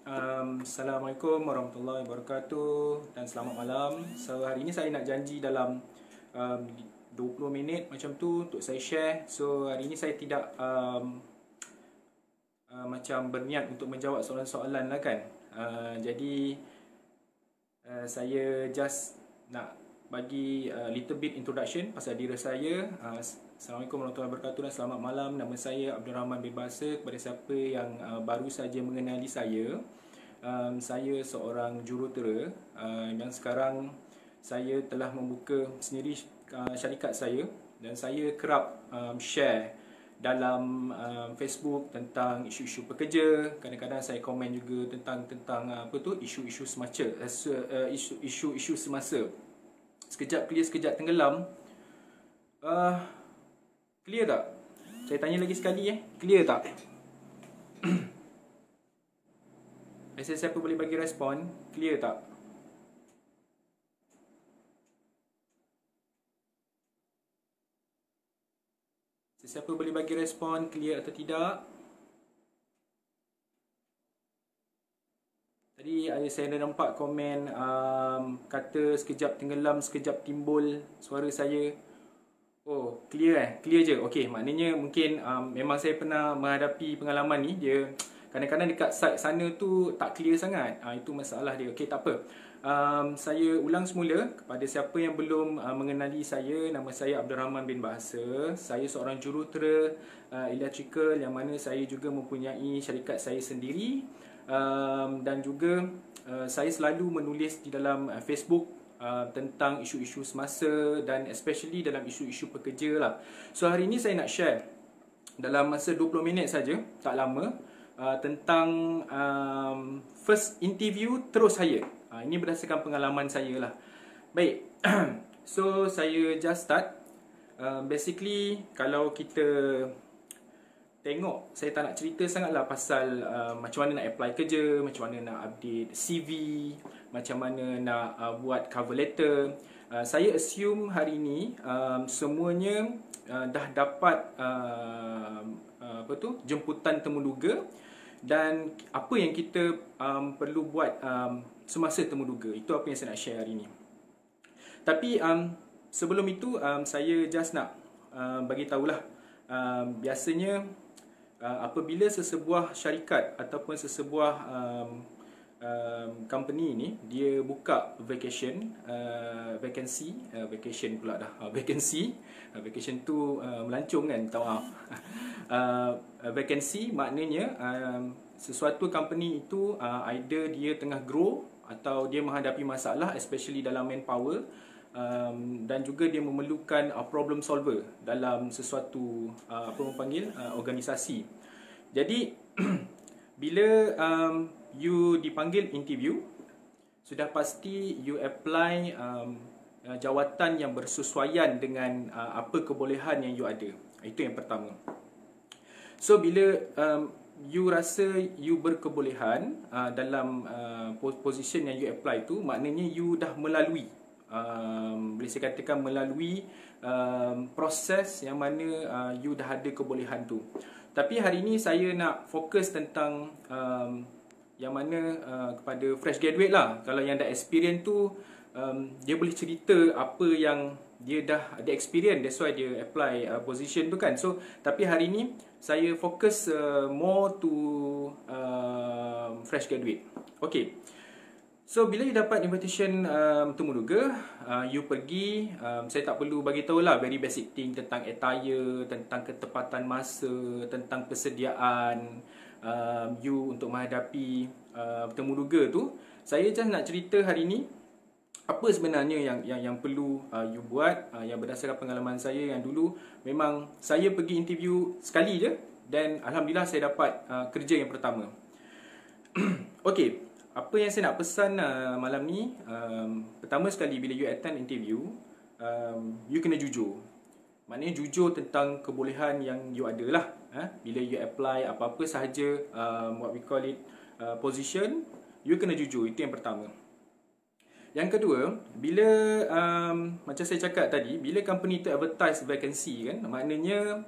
Assalamualaikum warahmatullahi wabarakatuh dan selamat malam. So hari ini saya nak janji dalam 20 minit macam tu untuk saya share. So hari ini saya tidak macam berniat untuk menjawab soalan-soalan lah kan. Jadi saya just nak bagi little bit introduction pasal diri saya. Assalamualaikum warahmatullahi wabarakatuh dan selamat malam. Nama saya Abdul Rahman bin Bahasa. Kepada siapa yang baru saja mengenali saya, saya seorang jurutera dan sekarang saya telah membuka sendiri syarikat saya dan saya kerap share dalam Facebook tentang isu-isu pekerja. Kadang-kadang saya komen juga tentang apa tu, isu-isu semasa, isu-isu semasa. Sekejap clear, sekejap tenggelam. Clear tak? Saya tanya lagi sekali clear tak? Siapa boleh bagi respon? Clear tak? Siapa boleh bagi respon clear atau tidak? Tadi saya dah nampak komen kata sekejap tenggelam, sekejap timbul suara saya. Oh, clear clear je. Okey, maknanya mungkin memang saya pernah menghadapi pengalaman ni. Dia kadang-kadang dekat site sana tu tak clear sangat. Itu masalah dia. Okey, tak apa. Saya ulang semula kepada siapa yang belum mengenali saya. Nama saya Abdul Rahman bin Bahasa. Saya seorang jurutera electrical yang mana saya juga mempunyai syarikat saya sendiri. Dan juga saya selalu menulis di dalam Facebook tentang isu-isu semasa dan especially dalam isu-isu pekerja lah. So hari ini saya nak share dalam masa 20 minit saja, tak lama, tentang first interview terus hire. Ini berdasarkan pengalaman saya lah. Baik, so saya just start. Basically kalau kita tengok, saya tak nak cerita sangatlah pasal macam mana nak apply kerja, macam mana nak update CV, macam mana nak buat cover letter. Saya assume hari ini semuanya dah dapat jemputan temuduga dan apa yang kita perlu buat semasa temuduga. Itu apa yang saya nak share hari ini. Tapi sebelum itu saya just nak bagi tahulah, biasanya apabila sesebuah syarikat ataupun sesebuah company ni dia buka vacation tu melancong kan, minta maaf. Vacancy maknanya sesuatu company itu either dia tengah grow atau dia menghadapi masalah, especially dalam manpower, dan juga dia memerlukan problem solver dalam sesuatu organisasi. Jadi bila you dipanggil interview, sudah pasti you apply jawatan yang bersesuaian dengan apa kebolehan yang you ada. Itu yang pertama. So bila you rasa you berkebolehan dalam position yang you apply tu, maknanya you dah melalui boleh saya katakan melalui proses yang mana you dah ada kebolehan tu. Tapi hari ini saya nak fokus tentang yang mana kepada fresh graduate lah. Kalau yang dah experience tu, dia boleh cerita apa yang dia dah ada experience, that's why dia apply position tu kan. So tapi hari ini saya fokus more to fresh graduate. Okay. So bila you dapat invitation temuduga, you pergi, saya tak perlu bagi tahu lah very basic thing tentang attire, tentang ketepatan masa, tentang persediaan you untuk menghadapi temuduga tu. Saya just nak cerita hari ni apa sebenarnya yang perlu you buat, yang berdasarkan pengalaman saya yang dulu memang saya pergi interview sekali je dan alhamdulillah saya dapat kerja yang pertama. Okey. Apa yang saya nak pesan malam ni, pertama sekali bila you attend interview, you kena jujur. Maknanya jujur tentang kebolehan yang you ada lah. Bila you apply apa-apa sahaja, what we call it position, you kena jujur. Itu yang pertama. Yang kedua, bila macam saya cakap tadi, bila company tu advertise vacancy kan, maknanya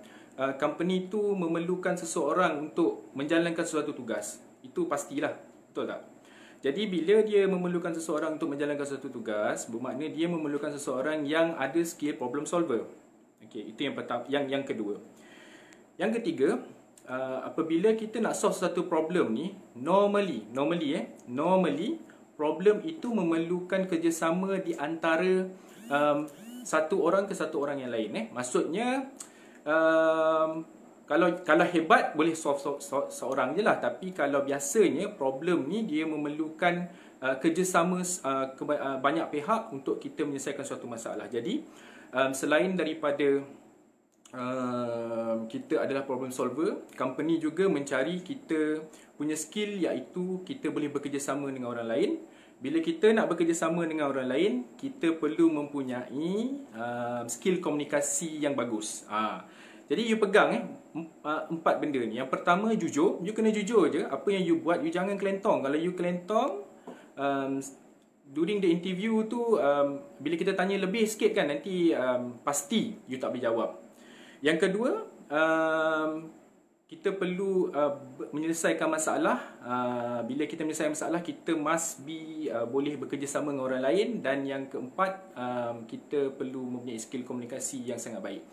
company tu memerlukan seseorang untuk menjalankan sesuatu tugas. Itu pastilah. Betul tak? Jadi bila dia memerlukan seseorang untuk menjalankan satu tugas, bermakna dia memerlukan seseorang yang ada skill problem solver. Okey, itu yang pertama, yang kedua. Yang ketiga, apabila kita nak solve satu problem ni, normally problem itu memerlukan kerjasama di antara satu orang ke satu orang yang lain. Maksudnya kalau hebat boleh solve seorang je lah, tapi kalau biasanya problem ni dia memerlukan kerjasama banyak pihak untuk kita menyelesaikan suatu masalah. Jadi selain daripada kita adalah problem solver, company juga mencari kita punya skill, iaitu kita boleh bekerjasama dengan orang lain. Bila kita nak bekerjasama dengan orang lain, kita perlu mempunyai skill komunikasi yang bagus. Jadi you pegang 4 benda ni. Yang pertama, jujur. You kena jujur je. Apa yang you buat, you jangan kelentong. Kalau you kelentong, during the interview tu, bila kita tanya lebih sikit kan, nanti pasti you tak boleh jawab. Yang kedua, kita perlu menyelesaikan masalah. Bila kita menyelesaikan masalah, kita must be boleh bekerjasama dengan orang lain. Dan yang keempat, kita perlu mempunyai skill komunikasi yang sangat baik.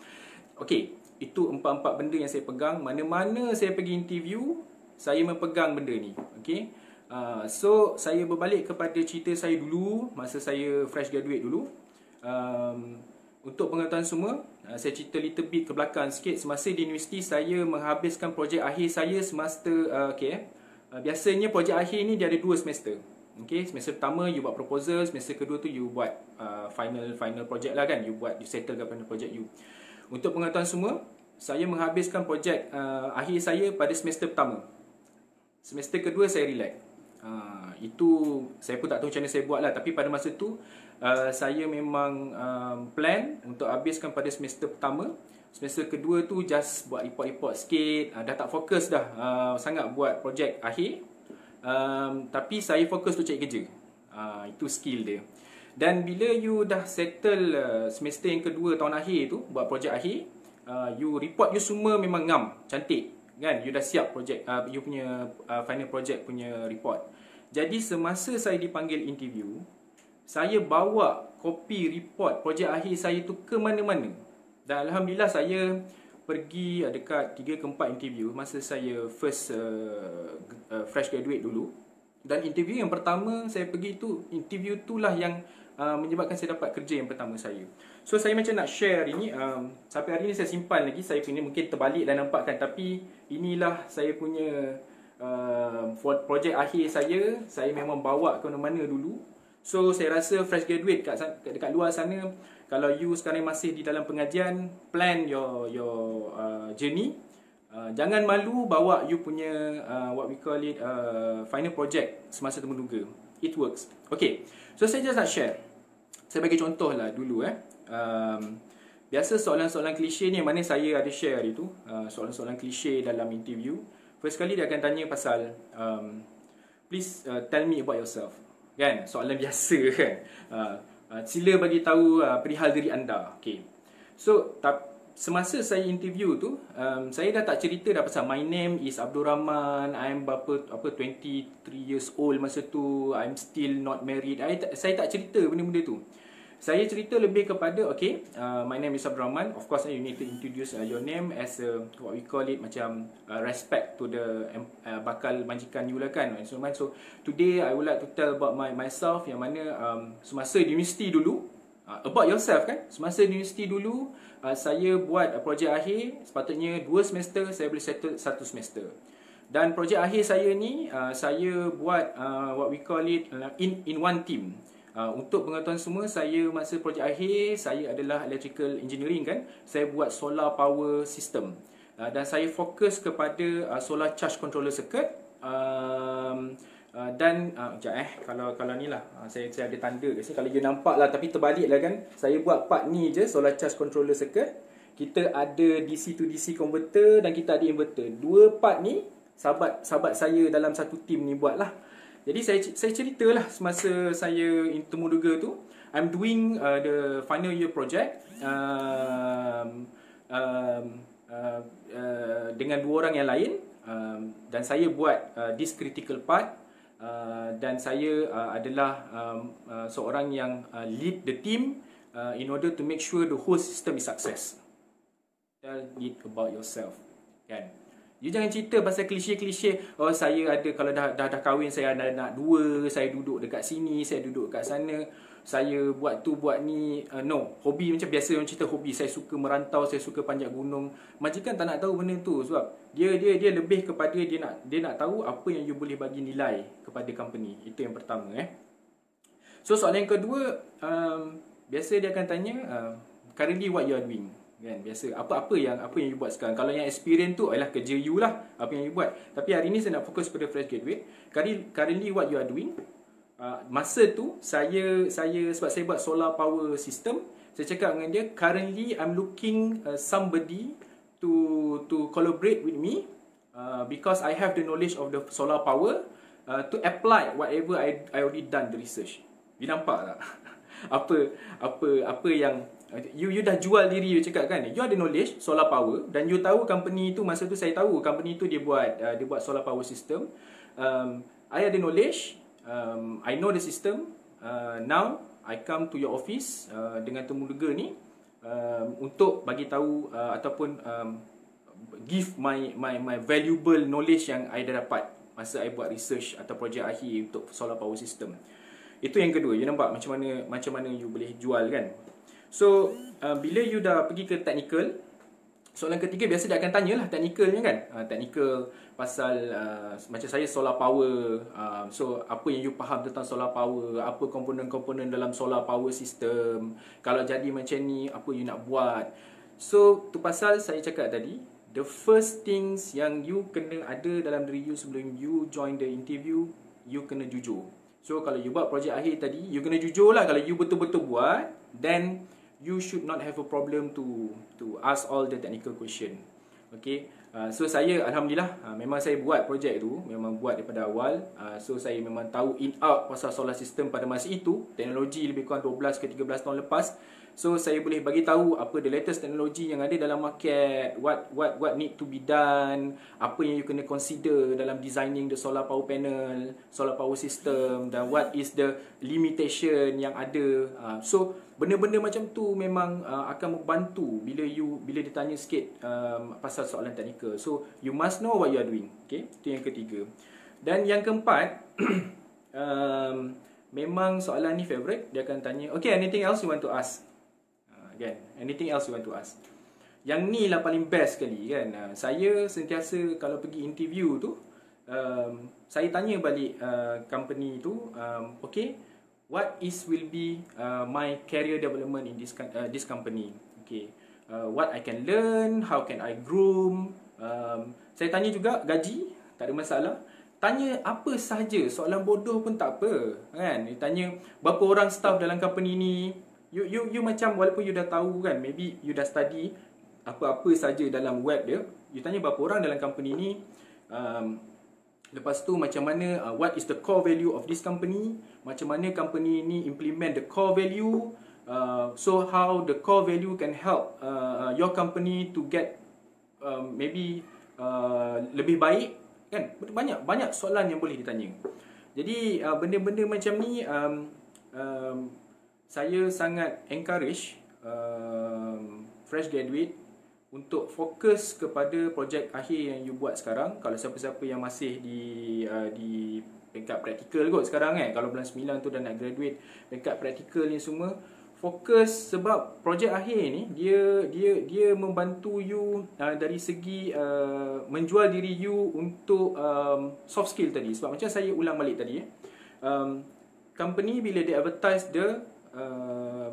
Okey, itu 4 benda yang saya pegang. Mana-mana saya pergi interview, saya memegang benda ni. Okey. So saya berbalik kepada cerita saya dulu masa saya fresh graduate dulu. Untuk pengetahuan semua, saya cerita little bit ke belakang sikit. Semasa di universiti, saya menghabiskan projek akhir saya semester biasanya projek akhir ni dia ada 2 semester. Okay, semester pertama you buat proposal, semester kedua tu you buat final project lah kan. You settlekan final project you. Untuk pengetahuan semua, saya menghabiskan projek akhir saya pada semester pertama. Semester kedua saya relax. Itu saya pun tak tahu macam mana saya buat lah. Tapi pada masa tu saya memang plan untuk habiskan pada semester pertama. Semester kedua tu just buat report-report sikit. Dah tak fokus dah sangat buat projek akhir. Tapi saya fokus untuk cari kerja. Itu skill dia. Dan bila you dah settle semester yang kedua tahun akhir tu, buat projek akhir, you report you semua memang ngam, cantik kan? You dah siap projek, you punya final project punya report. Jadi semasa saya dipanggil interview, saya bawa kopi report projek akhir saya tu ke mana-mana. Dan Alhamdulillah saya pergi dekat 3 ke 4 interview masa saya first fresh graduate dulu. Dan interview yang pertama saya pergi tu, interview tu lah yang menyebabkan saya dapat kerja yang pertama saya. So saya macam nak share hari ni, sampai hari ni saya simpan lagi. Saya punya mungkin terbalik dan nampak kan, tapi inilah saya punya projek akhir saya memang bawa ke mana-mana dulu. So saya rasa fresh graduate dekat luar sana, kalau you sekarang masih di dalam pengajian, plan your journey. Jangan malu bawa you punya what we call it final project semasa temuduga. It works. Okay, so saya just nak share. Saya bagi contoh lah dulu biasa soalan-soalan klise ni yang mana saya ada share itu, soalan-soalan klise dalam interview. First kali dia akan tanya pasal please tell me about yourself. Kan? Soalan biasa kan. Sila bagi tahu perihal diri anda. Okay. So semasa saya interview tu, saya dah tak cerita dah pasal my name is Abdul Rahman, I'm 23 years old masa tu, I'm still not married. Saya tak cerita benda-benda tu. Saya cerita lebih kepada, okay, my name is Abdul Rahman. Of course, you need to introduce your name as what we call it, macam respect to the bakal majikan you lah kan. So today I would like to tell about myself, yang mana semasa di universiti dulu, about yourself kan. Semasa di universiti dulu, saya buat projek akhir, sepatutnya 2 semester, saya boleh settle 1 semester. Dan projek akhir saya ni, saya buat what we call it in one team. Untuk pengetahuan semua, saya masa projek akhir, saya adalah electrical engineering kan. Saya buat solar power system. Dan saya fokus kepada solar charge controller circuit. Dan kalau ni lah, saya ada tanda kat sini. Kalau you nampak lah, tapi terbalik lah kan. Saya buat part ni je, solar charge controller circuit. Kita ada DC to DC converter dan kita ada inverter. 2 part ni sahabat saya dalam satu team ni buat lah. Jadi saya ceritalah semasa saya temuduga tu, I'm doing the final year project dengan 2 orang yang lain, dan saya buat this critical part. dan saya adalah seorang yang lead the team in order to make sure the whole system is success. Tell it about yourself, kan? You jangan cerita pasal klise-klise. Oh, saya ada, kalau dah kahwin, saya ada anak 2, saya duduk dekat sini, saya duduk dekat sana, saya buat tu buat ni. No, hobi macam biasa orang cerita hobi. Saya suka merantau, saya suka panjat gunung. Majikan tak nak tahu benda tu sebab dia lebih kepada dia nak tahu apa yang you boleh bagi nilai kepada company. Itu yang pertama. So soalan yang kedua, biasa dia akan tanya currently what you are doing. Kan, biasa apa yang you buat sekarang. Kalau yang experience tu adalah kerja you lah, apa yang you buat. Tapi hari ni saya nak fokus pada fresh graduate. Currently what you are doing. Masa tu saya sebab saya buat solar power system, saya cakap dengan dia, currently I'm looking somebody to collaborate with me because I have the knowledge of the solar power to apply whatever I already done the research. You nampak tak? apa yang you dah jual diri, you cakap kan, you ada knowledge solar power dan you tahu company tu, masa tu saya tahu company tu dia buat solar power system. I ada knowledge, I know the system. Now I come to your office dengan temulega ni untuk bagi tahu ataupun give my valuable knowledge yang I dah dapat masa I buat research atau projek akhir untuk solar power system. Itu yang kedua. You nampak macam mana you boleh jual, kan? So, bila you dah pergi ke technical, soalan ketiga biasa dia akan tanyalah technicalnya, kan? Technical pasal macam saya solar power. So, apa yang you faham tentang solar power? Apa komponen-komponen dalam solar power system? Kalau jadi macam ni, apa you nak buat? So, tu pasal saya cakap tadi, the first things yang you kena ada dalam diri you sebelum you join the interview, you kena jujur. So, kalau you buat projek akhir tadi, you kena jujur lah. Kalau you betul-betul buat, then you should not have a problem to ask all the technical question. Okay. So, saya Alhamdulillah, memang saya buat projek tu, memang buat daripada awal. So, saya memang tahu in out pasal solar system pada masa itu. Teknologi lebih kurang 12 ke 13 tahun lepas. So, saya boleh bagi tahu apa the latest teknologi yang ada dalam market, what need to be done, apa yang you kena consider dalam designing the solar power panel, solar power system, dan what is the limitation yang ada. So, benda-benda macam tu memang akan membantu bila ditanya sikit pasal soalan teknikal. So, you must know what you are doing. Okay? Itu yang ketiga. Dan yang keempat, memang soalan ni favorite. Dia akan tanya, okay, anything else you want to ask? Kan? Anything else you want to ask? Yang ni lah paling best sekali, kan? Saya sentiasa kalau pergi interview tu, saya tanya balik company tu, okay, what will be my career development in this company? Okay, what I can learn, how can I groom? Saya tanya juga gaji, tak ada masalah. Tanya apa sahaja, soalan bodoh pun tak apa, kan? Tanya berapa orang staff dalam company ni. You macam, walaupun you dah tahu, kan, maybe you dah study apa-apa saja dalam web dia, you tanya berapa orang dalam company ni. Lepas tu macam mana, what is the core value of this company, macam mana company ni implement the core value, so how the core value can help your company to get maybe lebih baik, kan? Banyak soalan yang boleh ditanya. Jadi benda-benda macam ni saya sangat encourage fresh graduate untuk fokus kepada projek akhir yang you buat sekarang. Kalau siapa-siapa yang masih di peringkat praktikal kot sekarang, kan, kalau bulan 9 tu dah nak graduate, peringkat praktikal ni semua, fokus sebab projek akhir ni dia membantu you dari segi menjual diri you untuk soft skill tadi. Sebab macam saya ulang balik tadi, company bila dia advertise the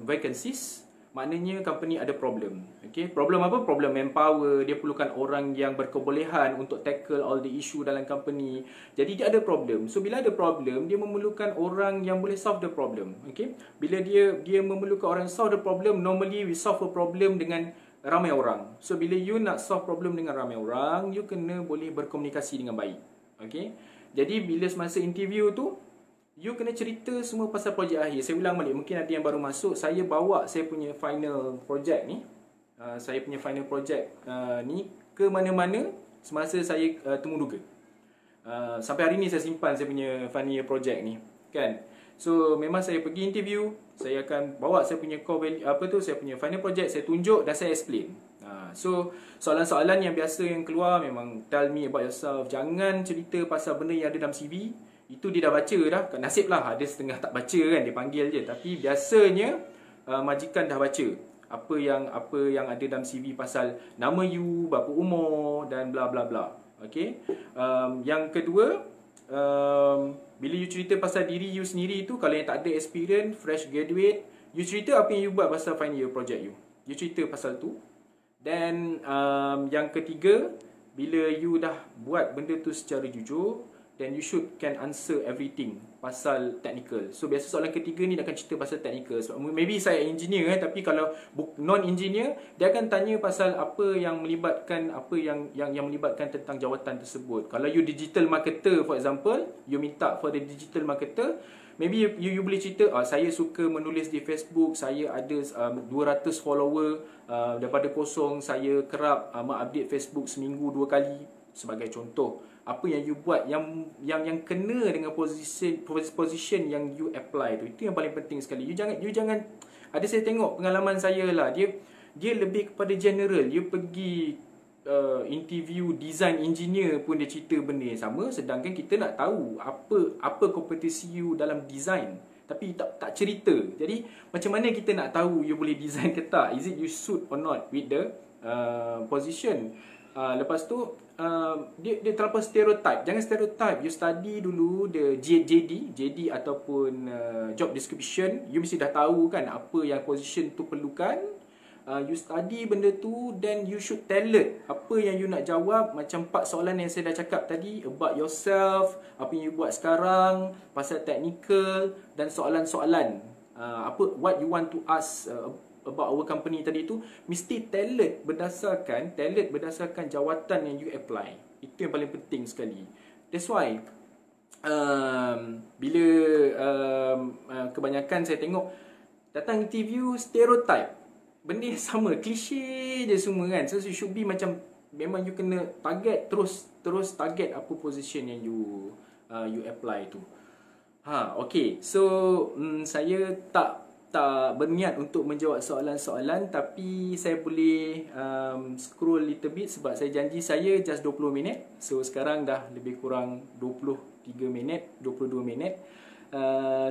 vacancies, maknanya company ada problem. Okay? Problem apa? Problem manpower. Dia perlukan orang yang berkebolehan untuk tackle all the issue dalam company. Jadi dia ada problem. So bila ada problem, dia memerlukan orang yang boleh solve the problem. Okay? Bila dia memerlukan orang solve the problem, normally we solve a problem dengan ramai orang. So bila you nak solve problem dengan ramai orang, you kena boleh berkomunikasi dengan baik. Okay? Jadi bila semasa interview tu, you kena cerita semua pasal projek akhir. Saya ulang balik, mungkin ada yang baru masuk. Saya bawa saya punya final project ni, ni ke mana-mana semasa saya temuduga. Sampai hari ni saya simpan saya punya final year project ni, kan. So memang saya pergi interview, saya akan bawa saya punya core value, saya punya final project, saya tunjuk dan saya explain. So soalan-soalan yang biasa yang keluar memang tell me about yourself. Jangan cerita pasal benda yang ada dalam CV. Itu dia dah baca dah. Nasib lah ada setengah tak baca kan, dia panggil je. Tapi biasanya majikan dah baca apa yang ada dalam CV pasal nama you, berapa umur dan bla bla bla. Okay. Yang kedua, bila you cerita pasal diri you sendiri tu, kalau yang tak ada experience, fresh graduate, you cerita apa yang you buat pasal final year project you. You cerita pasal tu. Dan yang ketiga, bila you dah buat benda tu secara jujur, then you can answer everything pasal technical. So biasa soalan ketiga ni dia akan cerita pasal technical. So, maybe saya engineer tapi kalau non-engineer, dia akan tanya pasal apa yang melibatkan melibatkan tentang jawatan tersebut. Kalau you digital marketer for example, you minta for the digital marketer, maybe you boleh cerita, saya suka menulis di Facebook, saya ada 200 follower, daripada kosong saya kerap update Facebook seminggu 2 kali sebagai contoh. Apa yang you buat yang kena dengan position yang you apply tu. Itu yang paling penting sekali. You jangan ada, saya tengok pengalaman saya lah, dia lebih kepada general. You pergi interview design engineer pun dia cerita benda yang sama, sedangkan kita nak tahu apa kompetisi you dalam design, tapi tak cerita. Jadi macam mana kita nak tahu you boleh design ke tak? Is it you suit or not with the position? Lepas tu dia terlalu stereotype. Jangan stereotype. You study dulu the JD ataupun job description. You mesti dah tahu kan apa yang position tu perlukan. You study benda tu, then you should tailored apa yang you nak jawab. Macam 4 soalan yang saya dah cakap tadi, about yourself, apa yang you buat sekarang, pasal technical, dan soalan-soalan what you want to ask about our company tadi tu, mesti tailored berdasarkan jawatan yang you apply. Itu yang paling penting sekali. That's why bila kebanyakan saya tengok datang interview, stereotype, benda yang sama, klise je semua kan. So you should be macam, memang you kena target, terus target apa position yang you apply tu. Okay. So saya tak berniat untuk menjawab soalan-soalan, tapi saya boleh scroll little bit sebab saya janji saya just 20 minit. So sekarang dah lebih kurang 22 minit.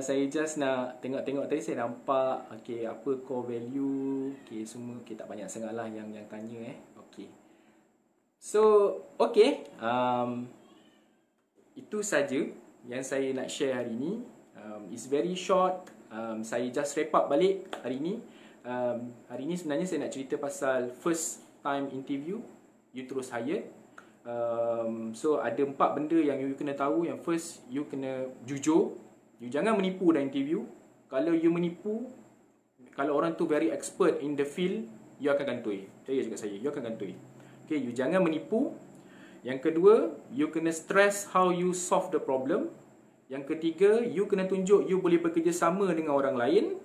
Saya just nak tengok tadi saya nampak apa core value, semua tak banyak sangat lah yang tanya So itu saja yang saya nak share hari ni. It's very short. Saya just wrap up balik hari ni. Hari ni sebenarnya saya nak cerita pasal first time interview, you terus hired. So ada 4 benda yang you kena tahu. Yang first, you kena jujur. You jangan menipu dalam interview. Kalau you menipu, kalau orang tu very expert in the field, you akan kantoi. Percaya cakap saya, you akan kantoi. Okay, you jangan menipu. Yang kedua, you kena stress how you solve the problem. Yang ketiga, you kena tunjuk you boleh bekerjasama dengan orang lain.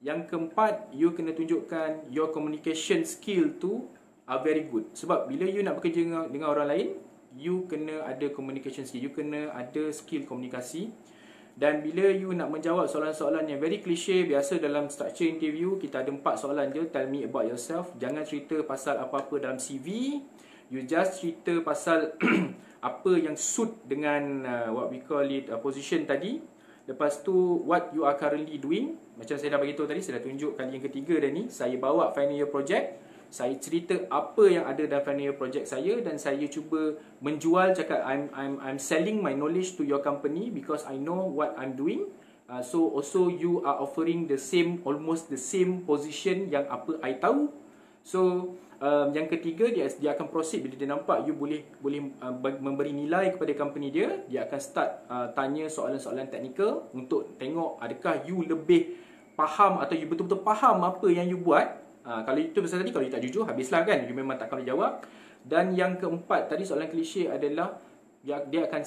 Yang keempat, you kena tunjukkan your communication skill tu are very good. Sebab bila you nak bekerja dengan orang lain, you kena ada communication skill, you kena ada skill komunikasi. Dan bila you nak menjawab soalan-soalan yang very cliche, biasa dalam structure interview kita ada 4 soalan je. Tell me about yourself. Jangan cerita pasal apa-apa dalam CV. You just cerita pasal apa yang suit dengan what we call it position tadi. Lepas tu what you are currently doing. Macam saya dah beritahu tadi, saya dah tunjuk kali yang ketiga dah ni. Saya bawa final year project. Saya cerita apa yang ada dalam final year project saya, dan saya cuba menjual, cakap I'm selling my knowledge to your company because I know what I'm doing. So also you are offering almost the same position yang apa I tahu. So yang ketiga, dia akan proceed bila dia nampak you boleh memberi nilai kepada company dia akan start tanya soalan-soalan teknikal untuk tengok adakah you lebih faham atau you betul-betul faham apa yang you buat. Kalau itu pasal tadi, kalau you tak jujur, habislah kan, you memang tak akan jawab. Dan yang keempat tadi, soalan klise adalah dia akan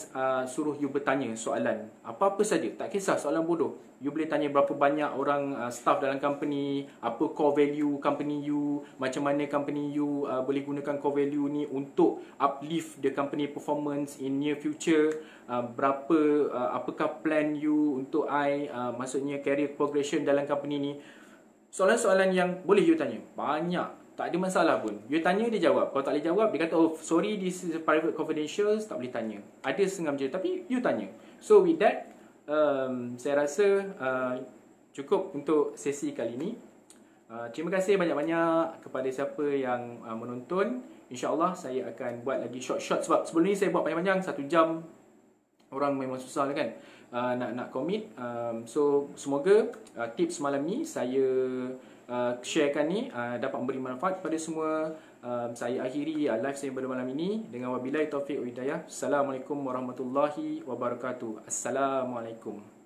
suruh you bertanya soalan apa-apa saja, tak kisah soalan bodoh. You boleh tanya berapa banyak orang staff dalam company, apa core value company you, macam mana company you boleh gunakan core value ni untuk uplift the company performance in near future, apakah plan you untuk maksudnya career progression dalam company ni. Soalan-soalan yang boleh you tanya banyak, tak ada masalah pun. You tanya, dia jawab. Kalau tak boleh jawab, dia kata, oh sorry, this is private confidential, tak boleh tanya. Ada setengah macam tu, tapi you tanya. So with that, saya rasa cukup untuk sesi kali ini. Terima kasih banyak-banyak kepada siapa yang menonton. InsyaAllah saya akan buat lagi short-short, sebab sebelum ni saya buat panjang-panjang 1 jam. Orang memang susah lah kan nak commit. So semoga tips malam ni saya sharekan ni dapat memberi manfaat kepada semua. Saya akhiri live saya pada malam ini dengan wabillahi taufiq wa hidayah. Assalamualaikum warahmatullahi wabarakatuh. Assalamualaikum.